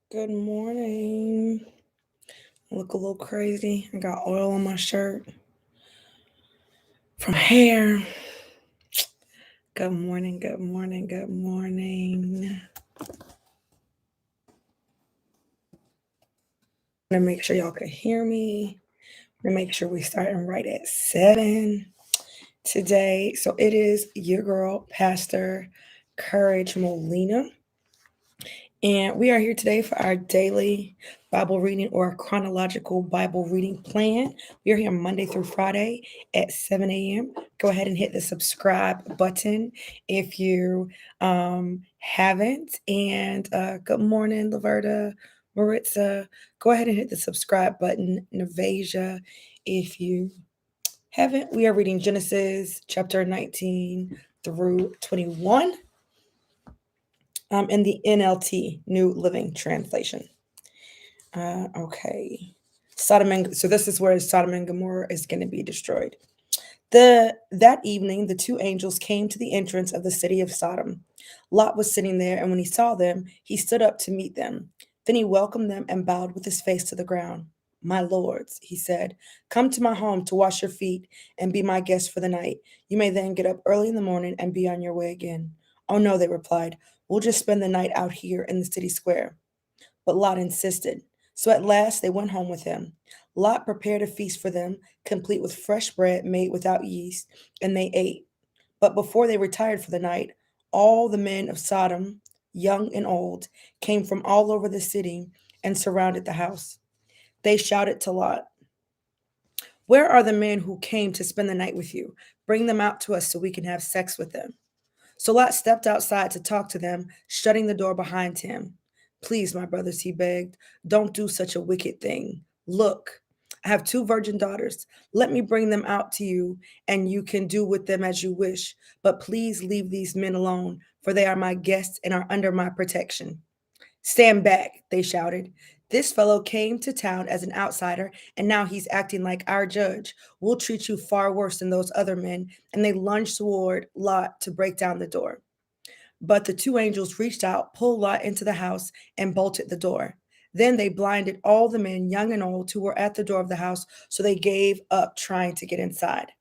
Good morning. I look a little crazy. I got oil on my shirt from hair. Good morning, good morning, good morning. I'm gonna make sure y'all can hear me. I'm gonna make sure we're starting right at 7 today. So it is your girl, Pastor Courage Molina. And we are here today for our daily Bible reading or chronological Bible reading plan. We are here Monday through Friday at 7 a.m. Go ahead and hit the subscribe button if you haven't. And good morning, Laverta, Maritza. Go ahead and hit the subscribe button. Navasia, if you haven't. We are reading Genesis chapter 19 through 21. In the NLT, New Living Translation. Okay. So this is where Sodom and Gomorrah is going to be destroyed. That evening, the two angels came to the entrance of the city of Sodom. Lot was sitting there, and when he saw them, he stood up to meet them. Then he welcomed them and bowed with his face to the ground. My lords, he said, come to my home to wash your feet and be my guests for the night. You may then get up early in the morning and be on your way again. Oh no, they replied. We'll just spend the night out here in the city square. But Lot insisted. So at last they went home with him. Lot prepared a feast for them, complete with fresh bread made without yeast, and they ate. But before they retired for the night, all the men of Sodom, young and old, came from all over the city and surrounded the house. They shouted to Lot, where are the men who came to spend the night with you? Bring them out to us so we can have sex with them. So Lot stepped outside to talk to them, shutting the door behind him. Please, my brothers, he begged, don't do such a wicked thing. Look, I have two virgin daughters. Let me bring them out to you, and you can do with them as you wish. But please leave these men alone, for they are my guests and are under my protection. Stand back, they shouted. This fellow came to town as an outsider, and now he's acting like our judge. We'll treat you far worse than those other men. And they lunged toward Lot to break down the door. But the two angels reached out, pulled Lot into the house, and bolted the door. Then they blinded all the men, young and old, who were at the door of the house, so they gave up trying to get inside.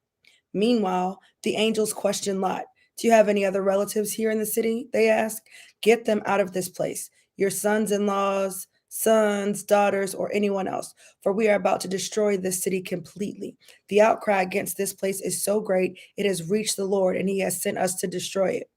Meanwhile, the angels questioned Lot. Do you have any other relatives here in the city? They asked. Get them out of this place. Your sons in laws, sons, daughters, or anyone else, for we are about to destroy this city completely. The outcry against this place is so great, it has reached the Lord, and he has sent us to destroy it.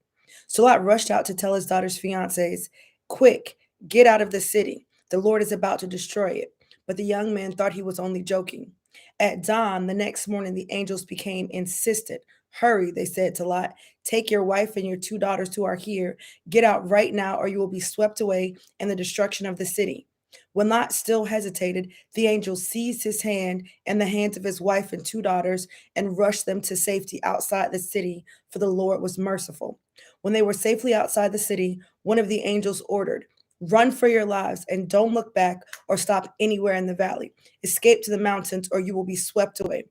So Lot rushed out to tell his daughter's fiancés, quick, get out of the city. The Lord is about to destroy it. But the young men thought he was only joking. At dawn the next morning, the angels became insistent. Hurry, they said to Lot. Take your wife and your two daughters who are here. Get out right now, or you will be swept away in the destruction of the city. When Lot still hesitated, the angel seized his hand and the hands of his wife and two daughters and rushed them to safety outside the city, for the Lord was merciful. When they were safely outside the city, one of the angels ordered, run for your lives and don't look back or stop anywhere in the valley. Escape to the mountains, or you will be swept away.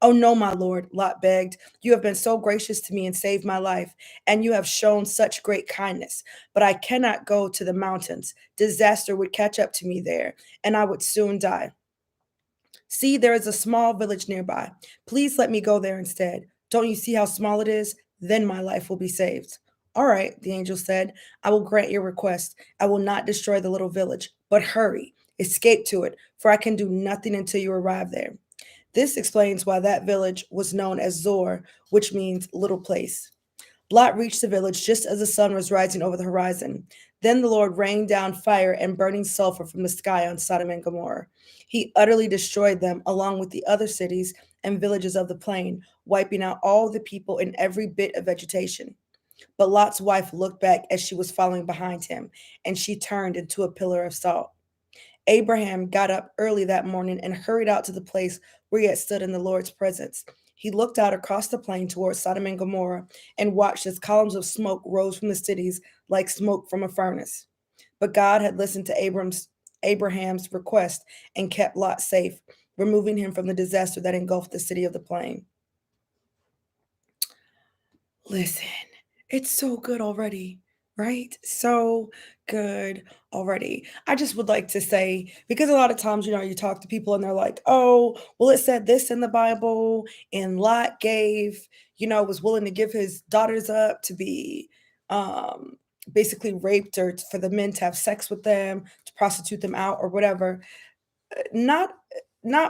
Oh, no, my lord, Lot begged. You have been so gracious to me and saved my life, and you have shown such great kindness. But I cannot go to the mountains. Disaster would catch up to me there, and I would soon die. See, there is a small village nearby. Please let me go there instead. Don't you see how small it is? Then my life will be saved. All right, the angel said, I will grant your request. I will not destroy the little village, but hurry, escape to it, for I can do nothing until you arrive there. This explains why that village was known as Zor, which means little place. Lot reached the village just as the sun was rising over the horizon. Then the Lord rained down fire and burning sulfur from the sky on Sodom and Gomorrah. He utterly destroyed them, along with the other cities and villages of the plain, wiping out all the people and every bit of vegetation. But Lot's wife looked back as she was following behind him, and she turned into a pillar of salt. Abraham got up early that morning and hurried out to the place where he had stood in the Lord's presence. He looked out across the plain towards Sodom and Gomorrah and watched as columns of smoke rose from the cities like smoke from a furnace. But God had listened to Abraham's request and kept Lot safe, removing him from the disaster that engulfed the city of the plain. Listen, it's so good already. Right? So good already. I just would like to say, because a lot of times, you talk to people and they're like, oh, well, it said this in the Bible, and Lot was willing to give his daughters up to be um basically raped or for the men to have sex with them, to prostitute them out or whatever. Not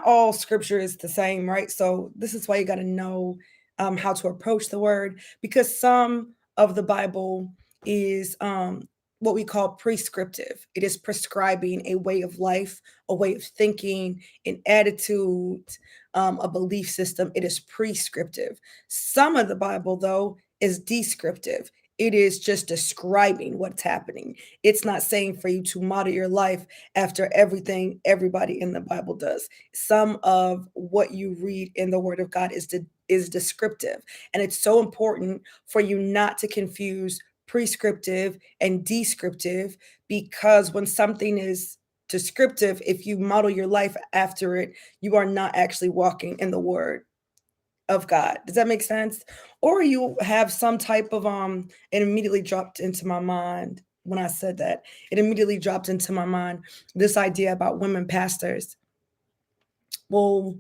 all scripture is the same, right? So this is why you got to know how to approach the word, because some of the Bible is what we call prescriptive. It is prescribing a way of life, a way of thinking, an attitude, a belief system. It is prescriptive. Some of the Bible, though, is descriptive. It is just describing what's happening. It's not saying for you to model your life after everything everybody in the Bible does. Some of what you read in the Word of God is descriptive, and it's so important for you not to confuse prescriptive and descriptive, because when something is descriptive, if you model your life after it, you are not actually walking in the Word of God. Does that make sense? Or you have some type of it immediately dropped into my mind when I said that. It immediately dropped into my mind this idea about women pastors. Well,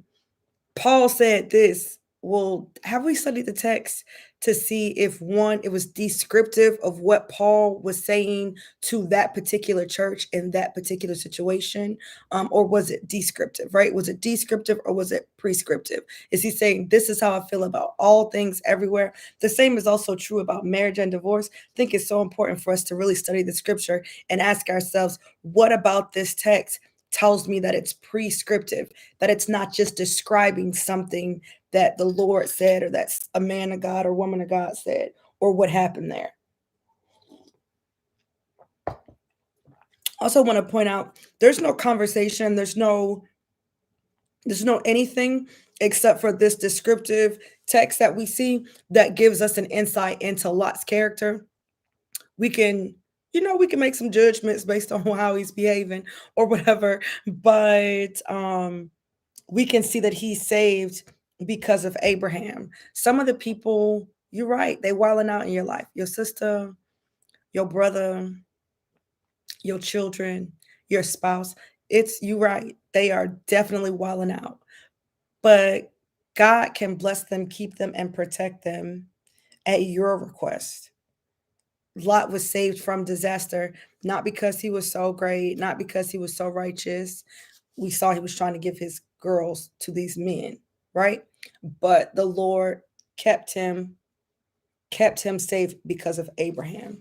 Paul said this. Well, have we studied the text to see if one, it was descriptive of what Paul was saying to that particular church in that particular situation? Or was it descriptive, right? Was it descriptive or was it prescriptive? Is he saying, this is how I feel about all things everywhere? The same is also true about marriage and divorce. I think it's so important for us to really study the scripture and ask ourselves, what about this text tells me that it's prescriptive, that it's not just describing something that the Lord said or that's a man of God or woman of God said or what happened there. Also want to point out there's no conversation, there's no anything except for this descriptive text that we see that gives us an insight into Lot's character. We can we can make some judgments based on how he's behaving or whatever, but we can see that he's saved because of Abraham. Some of the people, you're right, they wilding out in your life. Your sister, your brother, your children, your spouse. It's you right. They are definitely wilding out. But God can bless them, keep them, and protect them at your request. Lot was saved from disaster, not because he was so great, not because he was so righteous. We saw he was trying to give his girls to these men, right? But the Lord kept him kept him safe because of Abraham.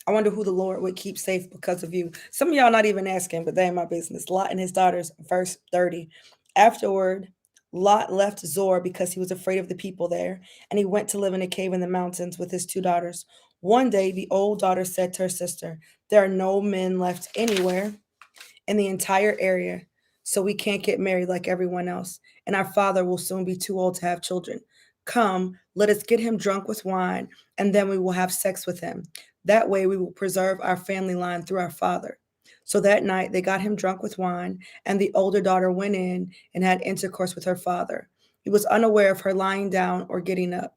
I wonder who the Lord would keep safe because of you. Some of y'all not even asking, but they ain't my business. Lot and his daughters, verse 30. Afterward, Lot left Zor because he was afraid of the people there, and he went to live in a cave in the mountains with his two daughters. One day, the old daughter said to her sister, there are no men left anywhere in the entire area, so we can't get married like everyone else, and our father will soon be too old to have children. Come, let us get him drunk with wine, and then we will have sex with him. That way we will preserve our family line through our father. So that night they got him drunk with wine, and the older daughter went in and had intercourse with her father. He was unaware of her lying down or getting up.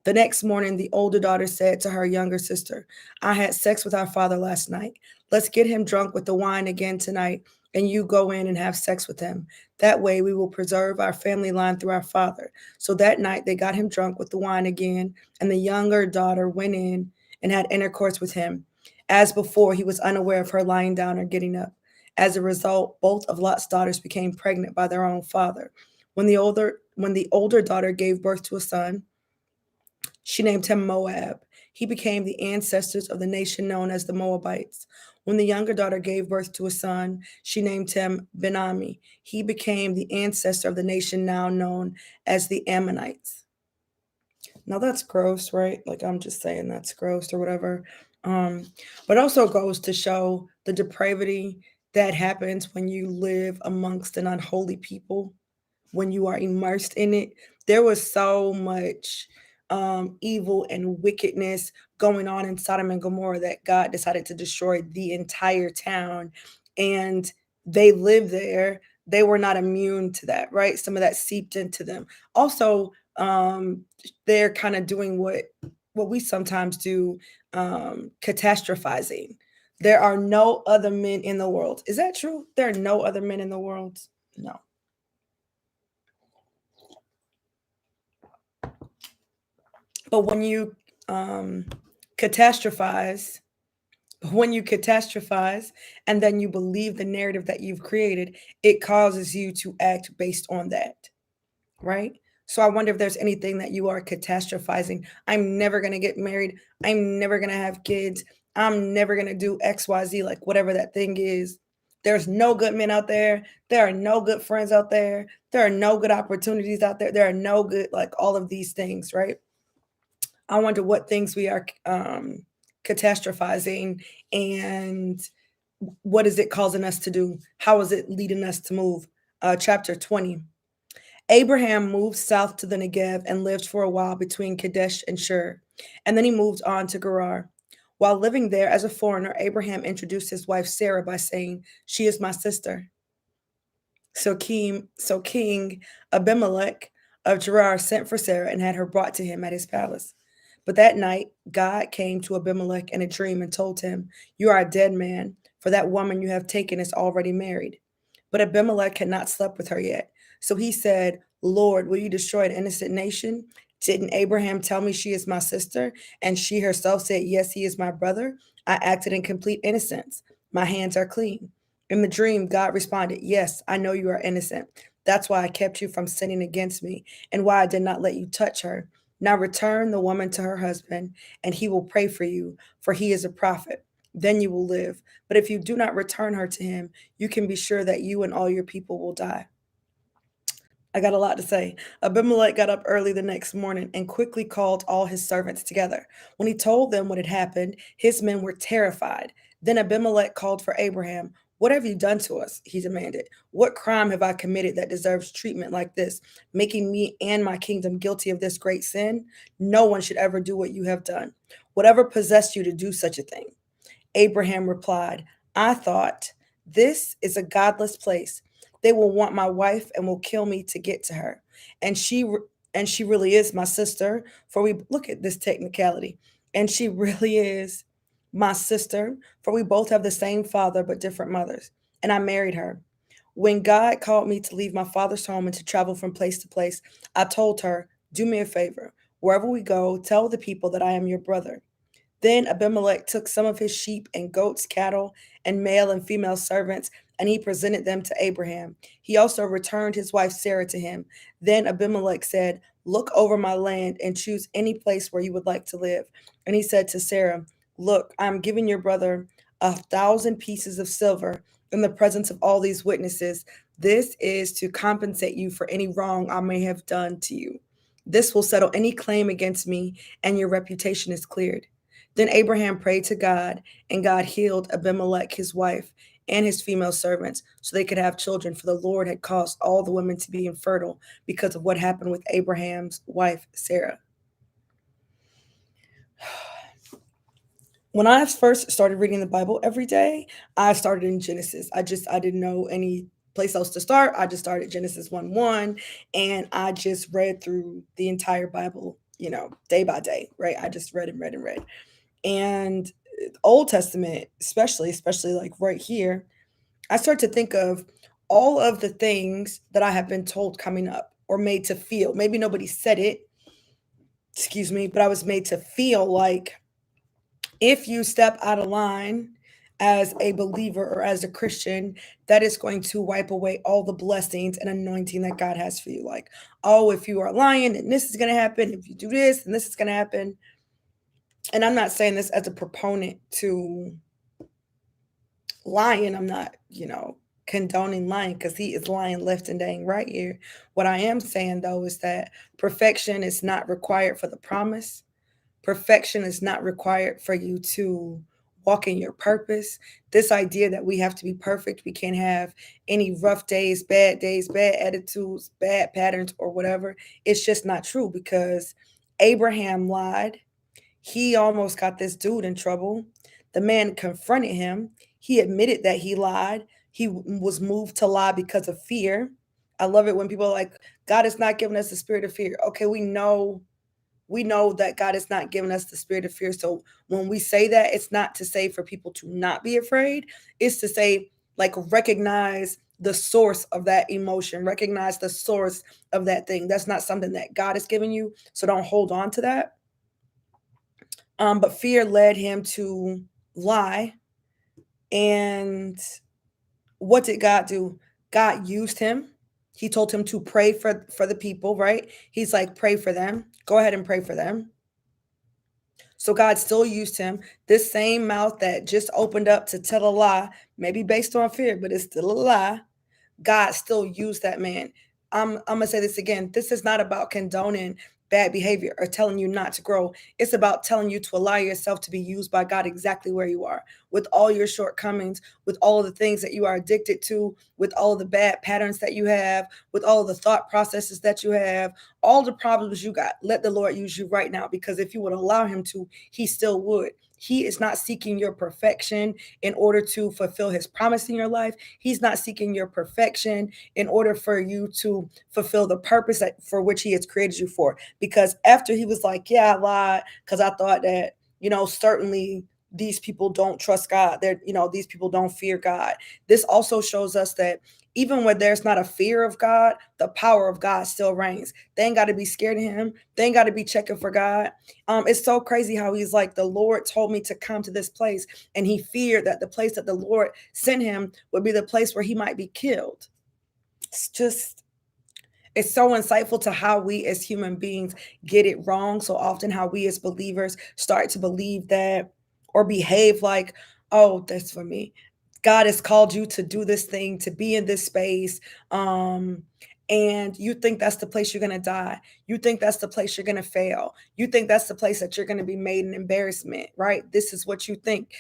The next morning, the older daughter said to her younger sister, I had sex with our father last night. Let's get him drunk with the wine again tonight, and you go in and have sex with him. That way, we will preserve our family line through our father. So that night, they got him drunk with the wine again, and the younger daughter went in and had intercourse with him. As before, he was unaware of her lying down or getting up. As a result, both of Lot's daughters became pregnant by their own father. When the older daughter gave birth to a son, she named him Moab. He became the ancestors of the nation known as the Moabites. When the younger daughter gave birth to a son, she named him Benami. He became the ancestor of the nation now known as the Ammonites. Now that's gross, right? Like I'm just saying that's gross or whatever. Um, but also goes to show the depravity that happens when you live amongst an unholy people, when you are immersed in it. There was so much evil and wickedness going on in Sodom and Gomorrah that God decided to destroy the entire town. And they lived there. They were not immune to that, right? Some of that seeped into them. Also, they're kind of doing what we sometimes do, catastrophizing. There are no other men in the world. Is that true? There are no other men in the world? No. But um, catastrophize, when you catastrophize and then you believe the narrative that you've created, it causes you to act based on that, right? So I wonder if there's anything that you are catastrophizing. I'm never going to get married. I'm never going to have kids. I'm never going to do XYZ, like whatever that thing is. There's no good men out there. There are no good friends out there. There are no good opportunities out there. There are no good, like all of these things, right? I wonder what things we are catastrophizing, and what is it causing us to do? How is it leading us to move? Chapter 20. Abraham moved south to the Negev and lived for a while between Kadesh and Shur, and then he moved on to Gerar. While living there as a foreigner, Abraham introduced his wife Sarah by saying, "She is my sister." So King Abimelech of Gerar sent for Sarah and had her brought to him at his palace. But that night, God came to Abimelech in a dream and told him, "You are a dead man, for that woman you have taken is already married." But Abimelech had not slept with her yet. So he said, "Lord, will you destroy an innocent nation? Didn't Abraham tell me she is my sister? And she herself said, 'Yes, he is my brother.' I acted in complete innocence. My hands are clean." In the dream, God responded, "Yes, I know you are innocent. That's why I kept you from sinning against me and why I did not let you touch her. Now return the woman to her husband, and he will pray for you, for he is a prophet. Then you will live. But if you do not return her to him, you can be sure that you and all your people will die." I got a lot to say. Abimelech got up early the next morning and quickly called all his servants together. When he told them what had happened, his men were terrified. Then Abimelech called for Abraham. "What have you done to us?" he demanded. "What crime have I committed that deserves treatment like this, making me and my kingdom guilty of this great sin? No one should ever do what you have done. Whatever possessed you to do such a thing?" Abraham replied, "I thought, this is a godless place. They will want my wife and will kill me to get to her. And she really is my sister, for we look at this technicality. And she really is my sister, for we both have the same father but different mothers. And I married her. When God called me to leave my father's home and to travel from place to place, I told her, 'Do me a favor. Wherever we go, tell the people that I am your brother.' Then Abimelech took some of his sheep and goats, cattle, and male and female servants, and he presented them to Abraham. He also returned his wife Sarah to him. Then Abimelech said, 'Look over my land and choose any place where you would like to live.' And he said to Sarah, 'Look, I am giving your brother 1,000 pieces of silver in the presence of all these witnesses. This is to compensate you for any wrong I may have done to you. This will settle any claim against me, and your reputation is cleared.' Then Abraham prayed to God, and God healed Abimelech, his wife, and his female servants, so they could have children, for the Lord had caused all the women to be infertile because of what happened with Abraham's wife, Sarah. When I first started reading the Bible every day, I started in Genesis. I didn't know any place else to start. I just started Genesis 1:1, and I just read through the entire Bible, day by day, right? I just read and read and read. And Old Testament, especially like right here, I start to think of all of the things that I have been told coming up or made to feel. Maybe nobody said it, excuse me, but I was made to feel like if you step out of line as a believer or as a Christian, that is going to wipe away all the blessings and anointing that God has for you. Like, oh, if you are lying, then this is going to happen. If you do this, then this is going to happen. And I'm not saying this as a proponent to lying. I'm not, condoning lying, because he is lying left and dang right here. What I am saying though is that perfection is not required for the promise. Perfection is not required for you to walk in your purpose. This idea that we have to be perfect, we can't have any rough days, bad attitudes, bad patterns, or whatever. It's just not true, because Abraham lied. He almost got this dude in trouble. The man confronted him. He admitted that he lied. He was moved to lie because of fear. I love it when people are like, God has not given us the spirit of fear. Okay, we know we know that God has not given us the spirit of fear. So when we say that, it's not to say for people to not be afraid. It's to say, like, recognize the source of that emotion, recognize the source of that thing. That's not something that God has given you. So don't hold on to that. But fear led him to lie. And what did God do? God used him. He told him to pray for the people, right? He's like, pray for them. Go ahead and pray for them. So God still used him. This same mouth that just opened up to tell a lie, maybe based on fear, but it's still a lie. God still used that man. I'm gonna say this again. This is not about condoning bad behavior or telling you not to grow. It's about telling you to allow yourself to be used by God exactly where you are, with all your shortcomings, with all of the things that you are addicted to, with all of the bad patterns that you have, with all of the thought processes that you have, all the problems you got. Let the Lord use you right now, because if you would allow him to, he still would. He is not seeking your perfection in order to fulfill his promise in your life. He's not seeking your perfection in order for you to fulfill the purpose for which he has created you for. Because after he was like, yeah, I lied because I thought that, certainly these people don't trust God. These people don't fear God. This also shows us that even when there's not a fear of God, the power of God still reigns. They ain't got to be scared of him. They ain't got to be checking for God. It's so crazy how he's like, the Lord told me to come to this place, and he feared that the place that the Lord sent him would be the place where he might be killed. It's so insightful to how we as human beings get it wrong so often, how we as believers start to believe that or behave like, oh, that's for me. God has called you to do this thing, to be in this space. And you think that's the place you're going to die. You think that's the place you're going to fail. You think that's the place that you're going to be made an embarrassment, right? This is what you think.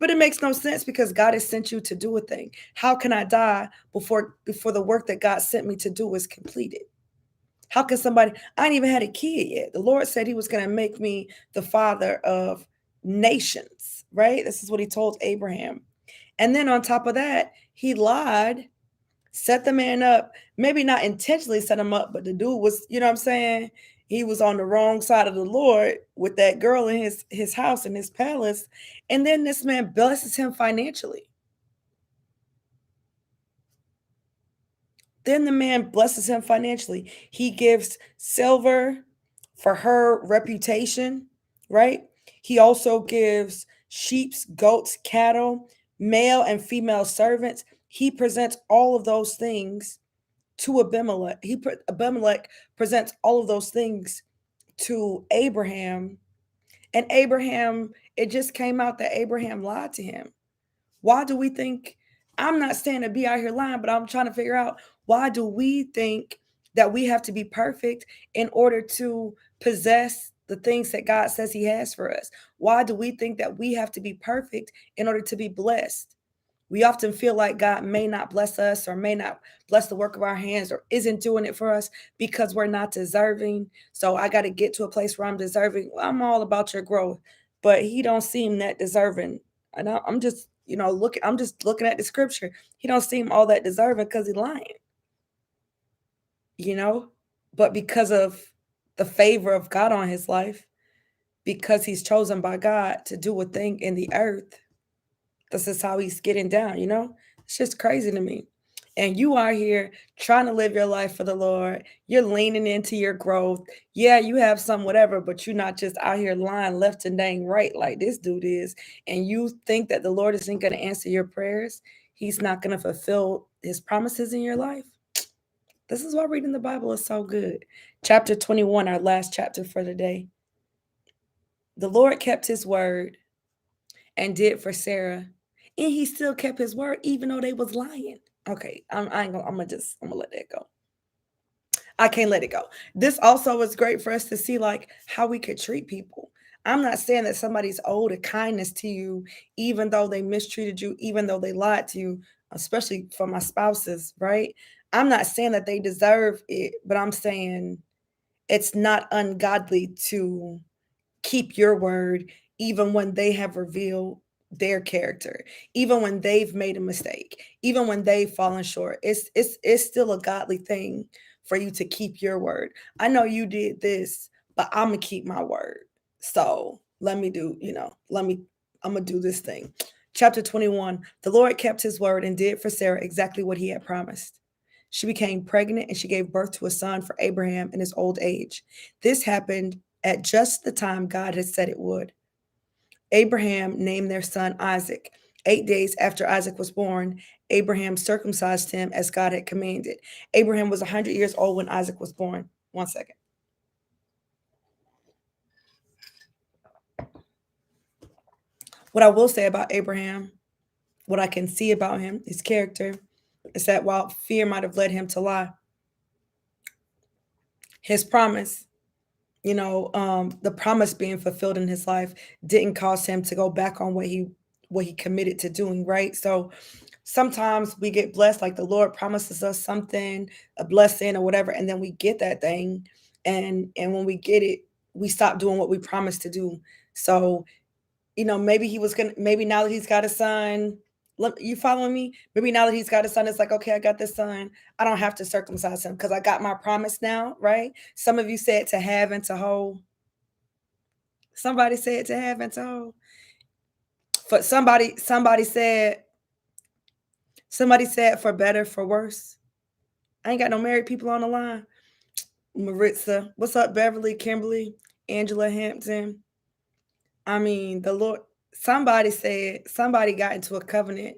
But it makes no sense, because God has sent you to do a thing. How can I die before the work that God sent me to do is completed? How can somebody, I ain't even had a kid yet. The Lord said he was going to make me the father of nations, right? This is what he told Abraham. And then on top of that, he lied, set the man up, maybe not intentionally set him up, but the dude was, you know what I'm saying? He was on the wrong side of the Lord with that girl in his house, in his palace. And then this man blesses him financially. Then the man blesses him financially. He gives silver for her reputation, right? He also gives sheep, goats, cattle, male and female servants. He presents all of those things to Abimelech. Abimelech presents all of those things to Abraham. And Abraham, it just came out that Abraham lied to him. Why do we think, I'm not saying to be out here lying, but I'm trying to figure out, why do we think that we have to be perfect in order to possess the things that God says he has for us? Why do we think that we have to be perfect in order to be blessed? We often feel like God may not bless us, or may not bless the work of our hands, or isn't doing it for us because we're not deserving. So I got to get to a place where I'm deserving. Well, I'm all about your growth, but he don't seem that deserving. And I'm just, I'm just looking at the scripture. He don't seem all that deserving because he's lying, you know, but because of the favor of God on his life, because he's chosen by God to do a thing in the earth, this is how he's getting down, It's just crazy to me. And you are here trying to live your life for the Lord. You're leaning into your growth. Yeah, you have some whatever, but you're not just out here lying left and dang right like this dude is. And you think that the Lord isn't going to answer your prayers. He's not going to fulfill his promises in your life. This is why reading the Bible is so good. Chapter 21, our last chapter for the day. The Lord kept his word and did for Sarah. And he still kept his word even though they was lying. Okay, I'm gonna let that go. I can't let it go. This also was great for us to see like how we could treat people. I'm not saying that somebody's owed a kindness to you, even though they mistreated you, even though they lied to you, especially for my spouses, right? I'm not saying that they deserve it, but I'm saying it's not ungodly to keep your word even when they have revealed their character, even when they've made a mistake, even when they've fallen short. It's still a godly thing for you to keep your word. I know you did this, but I'm going to keep my word. So I'm going to do this thing. Chapter 21, the Lord kept his word and did for Sarah exactly what he had promised. She became pregnant and she gave birth to a son for Abraham in his old age. This happened at just the time God had said it would. Abraham named their son Isaac. 8 days after Isaac was born, Abraham circumcised him as God had commanded. Abraham was 100 years old when Isaac was born. 1 second. What I will say about Abraham, what I can see about him, his character, is that while fear might have led him to lie, his promise, the promise being fulfilled in his life didn't cause him to go back on what he committed to doing, right? So sometimes we get blessed, like the Lord promises us something, a blessing or whatever, and then we get that thing, and when we get it, we stop doing what we promised to do. So maybe now that he's got a son, you following me? Maybe now that he's got a son, it's like, okay, I got this son. I don't have to circumcise him because I got my promise now, right? Some of you said to have and to hold. Somebody said to have and to hold. For somebody said for better, for worse. I ain't got no married people on the line. Maritza, what's up, Beverly, Kimberly, Angela Hampton? I mean, the Lord, somebody got into a covenant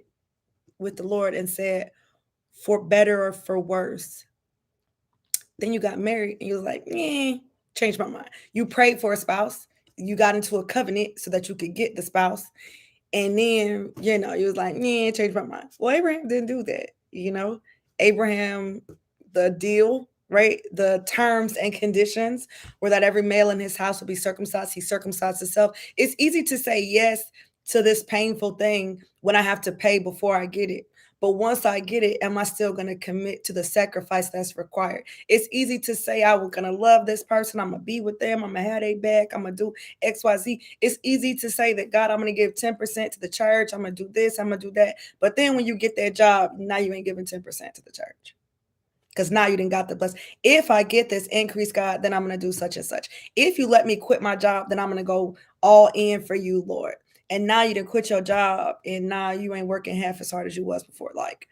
with the Lord and said, for better or for worse. Then you got married and you was like, changed my mind. You prayed for a spouse. You got into a covenant so that you could get the spouse. And then, you was like, changed my mind. Well, Abraham didn't do that. Abraham, the deal, right? The terms and conditions were that every male in his house would be circumcised. He circumcised himself. It's easy to say yes to this painful thing when I have to pay before I get it. But once I get it, am I still going to commit to the sacrifice that's required? It's easy to say I'm going to love this person. I'm going to be with them. I'm going to have their back. I'm going to do X, Y, Z. It's easy to say that, God, I'm going to give 10% to the church. I'm going to do this. I'm going to do that. But then when you get that job, now you ain't giving 10% to the church. Because now you didn't got the blessing. If I get this increase, God, then I'm going to do such and such. If you let me quit my job, then I'm going to go all in for you, Lord. And now you didn't quit your job, and now you ain't working half as hard as you was before. Like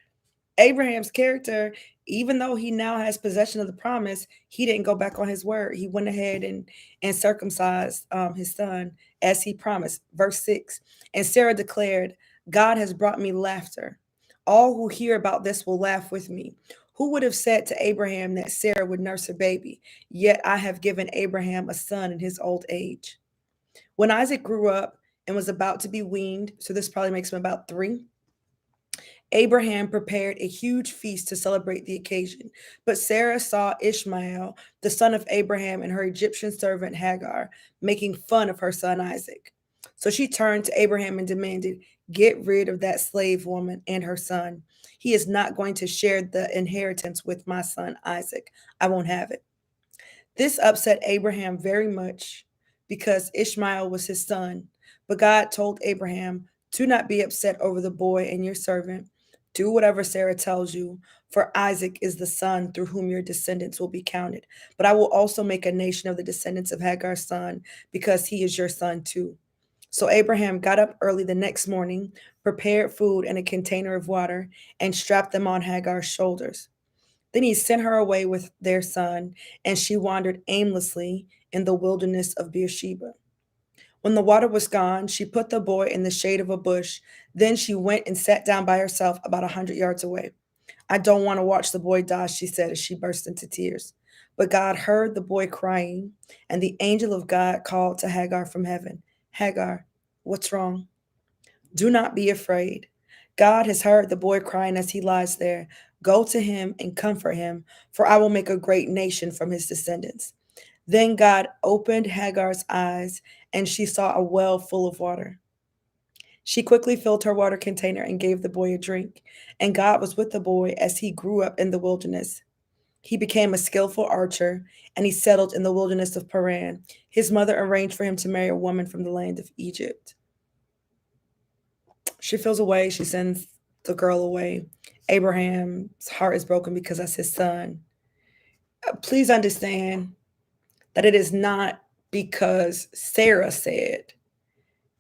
Abraham's character, even though he now has possession of the promise, he didn't go back on his word. He went ahead and circumcised his son as he promised. Verse 6, and Sarah declared, God has brought me laughter. All who hear about this will laugh with me. Who would have said to Abraham that Sarah would nurse a baby? Yet I have given Abraham a son in his old age. When Isaac grew up and was about to be weaned, so this probably makes him about 3, Abraham prepared a huge feast to celebrate the occasion. But Sarah saw Ishmael, the son of Abraham, and her Egyptian servant Hagar, making fun of her son Isaac. So she turned to Abraham and demanded, get rid of that slave woman and her son. He is not going to share the inheritance with my son Isaac. I won't have it. This upset Abraham very much because Ishmael was his son. But God told Abraham, do not be upset over the boy and your servant. Do whatever Sarah tells you, for Isaac is the son through whom your descendants will be counted. But I will also make a nation of the descendants of Hagar's son, because he is your son too. So Abraham got up early the next morning, prepared food and a container of water, and strapped them on Hagar's shoulders. Then he sent her away with their son, and she wandered aimlessly in the wilderness of Beersheba. When the water was gone, she put the boy in the shade of a bush. Then she went and sat down by herself about 100 yards away. I don't want to watch the boy die, she said as she burst into tears. But God heard the boy crying, and the angel of God called to Hagar from heaven. Hagar, what's wrong? Do not be afraid. God has heard the boy crying as he lies there. Go to him and comfort him, for I will make a great nation from his descendants. Then God opened Hagar's eyes, and she saw a well full of water. She quickly filled her water container and gave the boy a drink. And God was with the boy as he grew up in the wilderness. He became a skillful archer, and he settled in the wilderness of Paran. His mother arranged for him to marry a woman from the land of Egypt. She feels away. She sends the girl away. Abraham's heart is broken because that's his son. Please understand, that it is not because Sarah said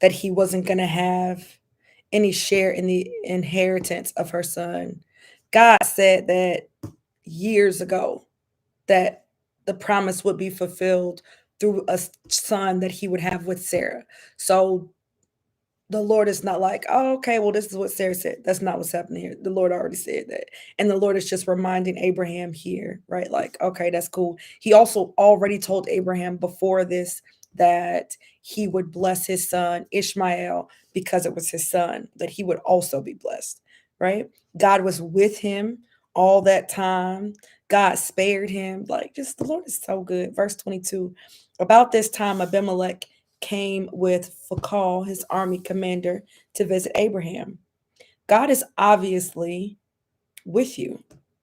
that he wasn't going to have any share in the inheritance of her son. God said that years ago that the promise would be fulfilled through a son that he would have with Sarah. So the Lord is not like, oh, okay, well, this is what Sarah said. That's not what's happening here. The Lord already said that. And the Lord is just reminding Abraham here, right? Like, okay, that's cool. He also already told Abraham before this that he would bless his son Ishmael because it was his son, that he would also be blessed, right? God was with him all that time. God spared him. Like, just the Lord is so good. Verse 22. About this time, Abimelech came with Phicol, his army commander, to visit Abraham. God is obviously with you,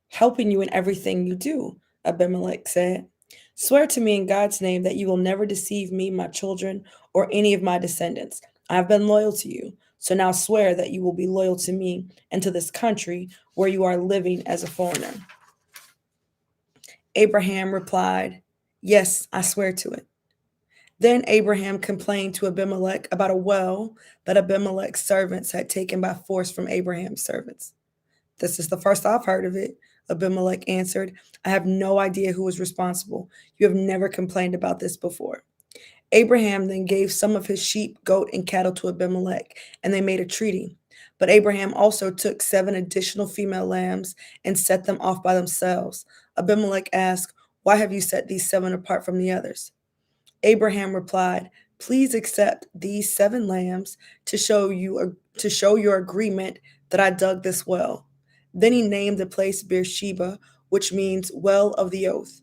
helping you in everything you do, Abimelech said. Swear to me in God's name that you will never deceive me, my children, or any of my descendants. I have been loyal to you. So now swear that you will be loyal to me and to this country where you are living as a foreigner. Abraham replied, yes, I swear to it. Then Abraham complained to Abimelech about a well that Abimelech's servants had taken by force from Abraham's servants. This is the first I've heard of it, Abimelech answered. I have no idea who was responsible. You have never complained about this before. Abraham then gave some of his sheep, goat, and cattle to Abimelech, and they made a treaty. But Abraham also took 7 additional female lambs and set them off by themselves. Abimelech asked, why have you set these 7 apart from the others? Abraham replied, please accept these 7 lambs to show your agreement that I dug this well. Then he named the place Beersheba, which means well of the oath,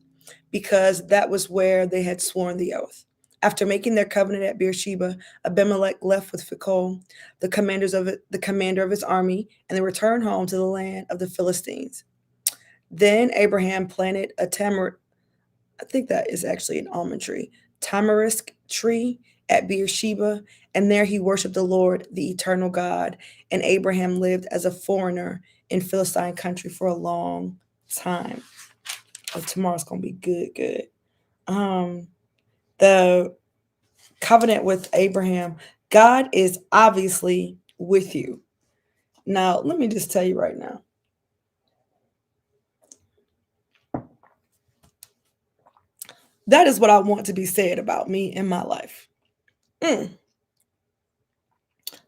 because that was where they had sworn the oath. After making their covenant at Beersheba, Abimelech left with Phicol, the commander of his army, and they returned home to the land of the Philistines. Then Abraham planted a I think that is actually an almond tree, tamarisk tree at Beersheba, and there he worshiped the Lord, the eternal God. And Abraham lived as a foreigner in Philistine country for a long time. Oh, tomorrow's gonna be good, good. The covenant with Abraham, God is obviously with you. Now, let me just tell you right now. That is what I want to be said about me in my life. The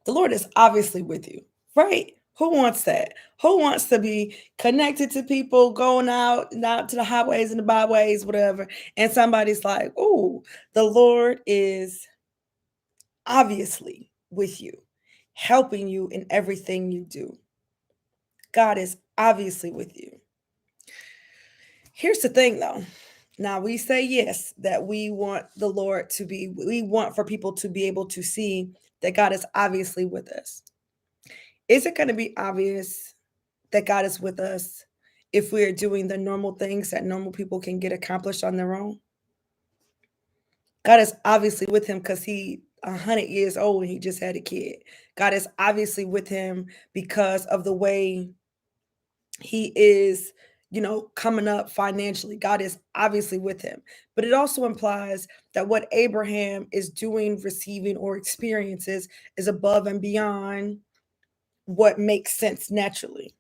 Lord is obviously with you, right? Who wants that? Who wants to be connected to people, going out to the highways and the byways, whatever, and somebody's like, oh, the Lord is obviously with you, helping you in everything you do. God is obviously with you. Here's the thing though. Now we say yes, that we want we want for people to be able to see that God is obviously with us. Is it going to be obvious that God is with us if we're doing the normal things that normal people can get accomplished on their own? God is obviously with him because he 100 years old and he just had a kid. God is obviously with him because of the way he is, coming up financially. God is obviously with him. But it also implies that what Abraham is doing, receiving, or experiences is above and beyond what makes sense naturally.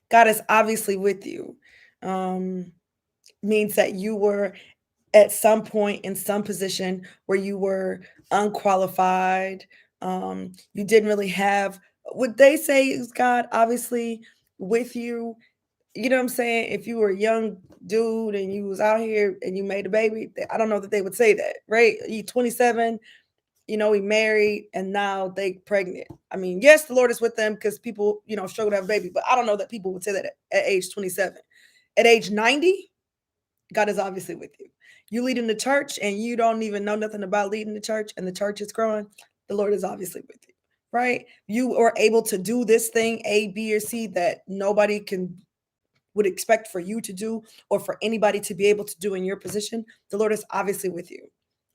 God is obviously with you. Means that you were at some point in some position where you were unqualified. You didn't really have what they say is God obviously with you. You know what I'm saying? If you were a young dude and you was out here and you made a baby, I don't know that they would say that, right? You 27, he married and now they pregnant. I mean, yes, the Lord is with them because people, struggle to have a baby, but I don't know that people would say that at age 27. At age 90, God is obviously with you. You lead in the church and you don't even know nothing about leading the church and the church is growing. The Lord is obviously with you, right? You are able to do this thing, A, B, or C, that nobody would expect for you to do or for anybody to be able to do in your position. The Lord is obviously with you.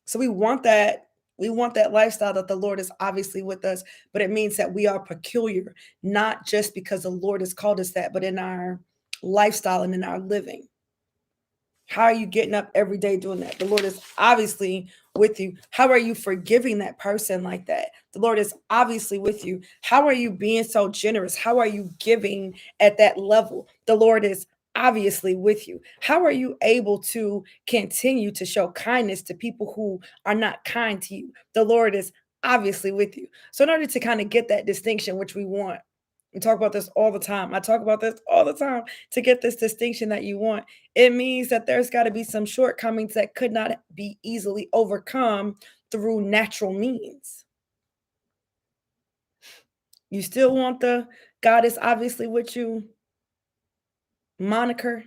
So we want that. We want that lifestyle that the Lord is obviously with us, but it means that we are peculiar, not just because the Lord has called us that, but in our lifestyle and in our living. How are you getting up every day doing that? The Lord is obviously with you. How are you forgiving that person like that? The Lord is obviously with you. How are you being so generous? How are you giving at that level? The Lord is obviously with you. How are you able to continue to show kindness to people who are not kind to you? The Lord is obviously with you. So in order to kind of get that distinction, which we want, we talk about this all the time. I talk about this all the time. To get this distinction that you want, it means that there's got to be some shortcomings that could not be easily overcome through natural means. You still want the God is obviously with you moniker?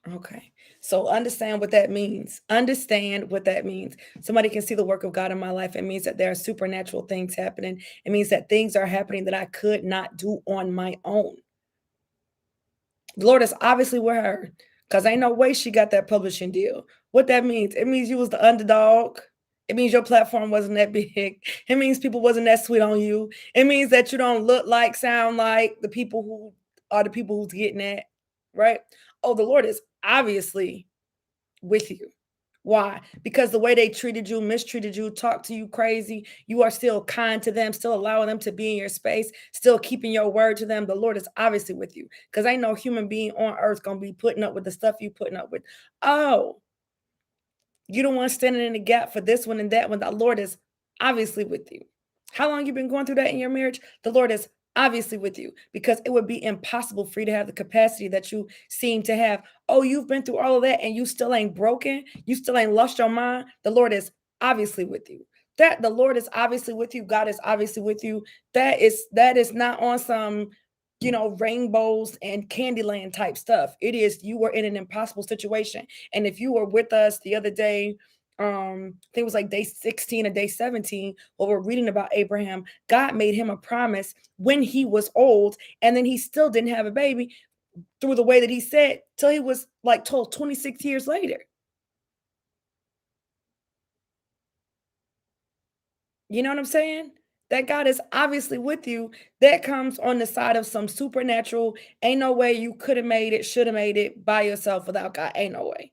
Okay. So understand what that means. Understand what that means. Somebody can see the work of God in my life. It means that there are supernatural things happening. It means that things are happening that I could not do on my own. The Lord is obviously with her because ain't no way she got that publishing deal. What that means? It means you was the underdog. It means your platform wasn't that big. It means people wasn't that sweet on you. It means that you don't look like, sound like the people who are the people who's getting that, right? Oh, the Lord is obviously with you. Why? Because the way they treated you, mistreated you, talked to you crazy, you are still kind to them, still allowing them to be in your space, still keeping your word to them. The Lord is obviously with you because ain't no human being on earth going to be putting up with the stuff you putting up with. Oh, you don't want standing in the gap for this one and that one. The Lord is obviously with you. How long you been going through that in your marriage? The Lord is obviously with you because it would be impossible for you to have the capacity that you seem to have. Oh, you've been through all of that and you still ain't broken. You still ain't lost your mind. The Lord is obviously with you. That the Lord is obviously with you. God is obviously with you. That is not on some rainbows and Candyland type stuff. It is you were in an impossible situation. And if you were with us the other day, I think it was like day 16 or day 17, where we're reading about Abraham, God made him a promise when he was old, and then he still didn't have a baby through the way that he said till he was like told 26 years later. You know what I'm saying? That God is obviously with you. That comes on the side of some supernatural. Ain't no way you could have made it, should have made it by yourself without God. Ain't no way.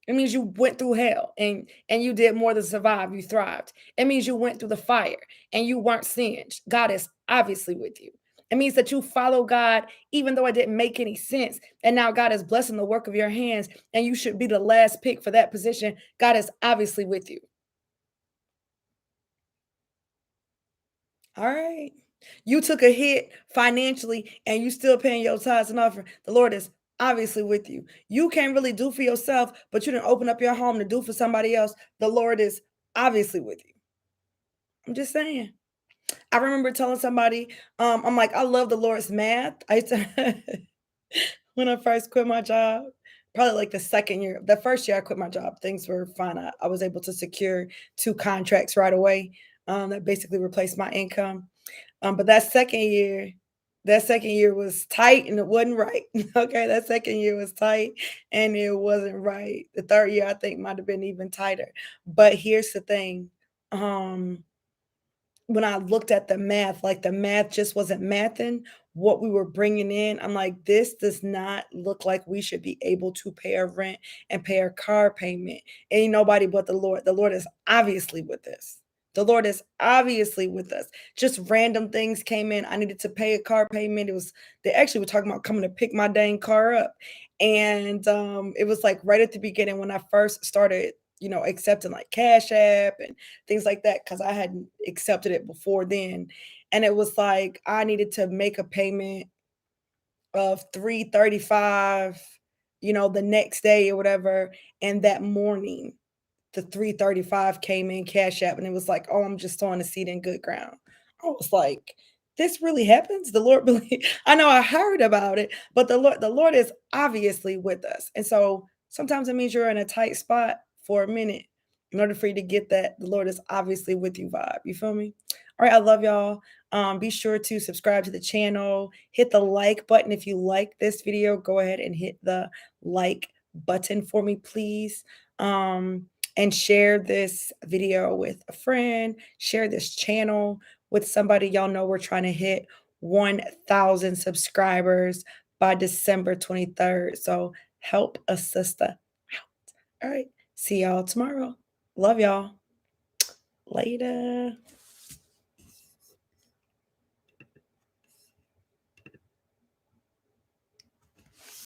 It means you went through hell and you did more than survive. You thrived. It means you went through the fire and you weren't singed. God is obviously with you. It means that you follow God even though it didn't make any sense. And now God is blessing the work of your hands and you should be the last pick for that position. God is obviously with you. All right. You took a hit financially and you still paying your tithes and offering. The Lord is obviously with you. You can't really do for yourself, but you didn't open up your home to do for somebody else. The Lord is obviously with you. I'm just saying. I remember telling somebody, I'm like, I love the Lord's math. I used to when I first quit my job, probably like the second year, the first year I quit my job, things were fine. I was able to secure two contracts right away that basically replaced my income. But that second year was tight and it wasn't right. Okay, that second year was tight and it wasn't right. The third year I think might have been even tighter. But here's the thing. Um, when I looked at the math, like the math just wasn't mathing what we were bringing in. I'm like, this does not look like we should be able to pay our rent and pay our car payment. Ain't nobody but the Lord. The Lord is obviously with us. The Lord is obviously with us. Just random things came in. I needed to pay a car payment. They actually were talking about coming to pick my dang car up. And it was like right at the beginning when I first started, accepting like Cash App and things like that because I hadn't accepted it before then. And it was like I needed to make a payment of 335, the next day or whatever. And that morning, the 335 came in Cash App and it was like, oh, I'm just throwing a seed in good ground. I was like, this really happens. The Lord really, I know I heard about it, but the Lord is obviously with us. And so sometimes it means you're in a tight spot for a minute. In order for you to get that, the Lord is obviously with you vibe. You feel me? All right, I love y'all. Be sure to subscribe to the channel. Hit the like button if you like this video. Go ahead and hit the like button for me, please. And share this video with a friend, share this channel with somebody. Y'all know we're trying to hit 1,000 subscribers by December 23rd. So help a sister All right. See y'all tomorrow. Love y'all. Later.